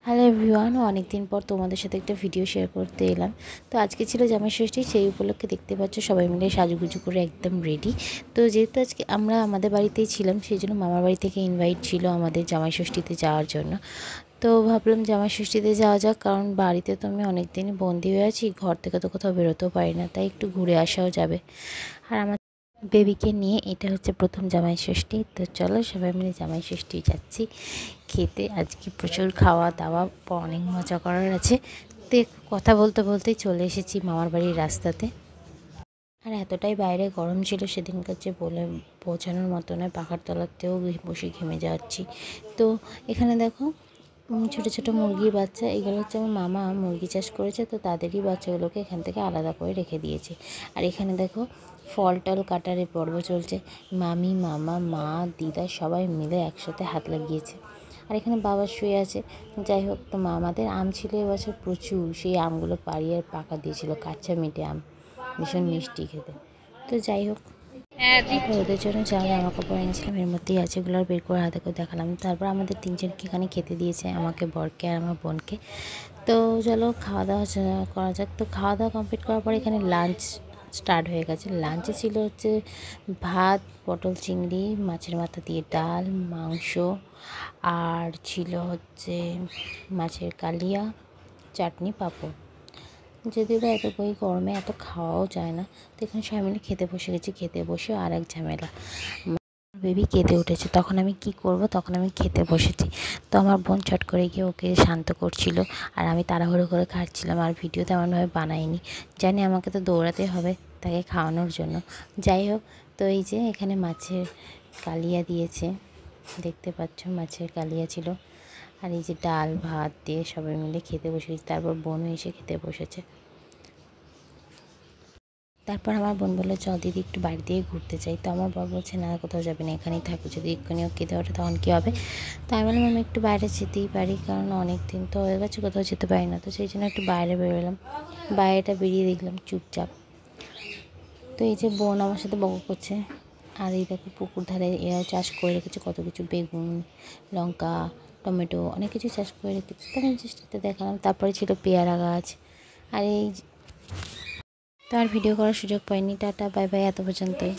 Hello everyone, অনেক দিন পর তোমাদের সাথে একটা ভিডিও শেয়ার করতে এলাম। তো আজকে ছিল জামাই ষষ্ঠী, সেই উপলক্ষে দেখতে পাচ্ছ সবাই মিলে সাজুগুজু করে একদম রেডি। তো যেহেতু আজকে আমরা আমাদের বাড়িতেই ছিলাম, সেই জন্য মামার বাড়ি থেকে ইনভাইট ছিল আমাদের জামাই ষষ্ঠীতে যাওয়ার জন্য। তো ভাবলাম জামাই ষষ্ঠীতে যাওয়া যাক, কারণ বাড়িতে তো আমি অনেক দিনই বন্দি হয়ে আছি, ঘর থেকে তো কোথাও বেরোতেও পারি না, তাই একটু ঘুরে আসাও যাবে। আর আমার বেবিকে নিয়ে এটা হচ্ছে প্রথম জামাই ষষ্ঠী। তো চলো সবাই মিলে জামাই ষষ্ঠী যাচ্ছি খেতে। আজকে প্রচুর খাওয়া দাওয়া, অনেক মজা করার আছে। তো কথা বলতে বলতেই চলে এসেছি মামার বাড়ির রাস্তাতে। আর এতটাই বাইরে গরম ছিল সেদিনকার, যে বলে পৌঁছানোর মতো নয়, পাখার তলাতেও বসে ঘেমে যাচ্ছি। তো এখানে দেখো ছোটো ছোটো মুরগির বাচ্চা, এগুলো হচ্ছে আমার মামা মুরগি চাষ করেছে, তো তাদেরই বাচ্চাগুলোকে এখান থেকে আলাদা করে রেখে দিয়েছে। আর এখানে দেখো ফল টল কাটার পর্ব চলছে, মামি মামা মা দিদা সবাই মিলে একসাথে হাত লাগিয়েছে। আর এখানে বাবা শুয়ে আছে। যাই হোক, তো মামাদের আম ছিল এবছর প্রচুর, সেই আমগুলো পাড়িয়ে আর পাকা দিয়েছিল, কাঁচা মিঠে আম, ভীষণ মিষ্টি খেতে। তো যাই হোক, তারপর ওদের জন্য যা জামা কাপড় এনেছিলাম এর মধ্যেই আছে, এগুলো আর বের করে হাতে করে দেখালাম। তারপর আমাদের তিনজনকে এখানে খেতে দিয়েছে, আমাকে, বরকে আর আমার বোনকে। তো চলো খাওয়া দাওয়া করা যাক। তো খাওয়া দাওয়া কমপ্লিট করার পর এখানে লাঞ্চ স্টার্ট হয়ে গেছে। লাঞ্চে ছিল হচ্ছে ভাত, পটল চিংড়ি, মাছের মাথা দিয়ে ডাল, মাংস, আর ছিল হচ্ছে মাছের কালিয়া, চাটনি, পাঁপড়। যদিও বা এত বই গরমে এত খাওয়াও যায় না। তো এখানে সবাই মিলে খেতে বসে গেছি। খেতে বসে আর এক ঝামেলা, বেবি কেঁদে উঠেছে। তখন আমি কি করব, তখন আমি খেতে বসেছি। তো আমার বোন চট করে গিয়ে ওকে শান্ত করছিল, আর আমি তাড়াহুড়ো করে খাচ্ছিলাম, আর ভিডিও তেমনভাবে বানাইনি। জানি আমাকে তো দৌড়াতে হবে তাকে খাওয়ানোর জন্য। যাই হোক, তো এই যে এখানে মাছের কালিয়া দিয়েছে, দেখতে পাচ্ছ মাছের কালিয়া ছিল। আর এই যে ডাল ভাত দিয়ে সবাই মিলে খেতে বসেছি। তারপর বোনও এসে খেতে বসেছে। তারপর আমার বোন বললো চল দিদি একটু বাইরে দিয়ে ঘুরতে চাই। তো আমার বর বলছে না, কোথাও যাবে না, এখানেই থাকো, যদি এক্ষুনিও কেঁদে ওঠে তখন কী হবে। তো আমি বললাম আমি একটু বাইরে যেতেই পারি, কারণ অনেক দিন তো হয়ে গেছে কোথাও যেতে পারি না। তো সেই জন্য একটু বাইরে বেরোলাম। বাইরেটা বেরিয়ে দেখলাম চুপচাপ। তো এই যে বোন আমার সাথে বকা করছে। আর এই দেখো পুকুর ধারে এরাও চাষ করে রেখেছে কত কিছু, বেগুন, লঙ্কা, টমেটো, অনেক কিছু চাষ করে রেখেছে। তো আমি চেষ্টাতে দেখালাম। তারপরে ছিল পেয়ারা গাছ। আর এই তো আর ভিডিও করার সুযোগ পাইনি। টাটা বাই বাই, এত পর্যন্তই।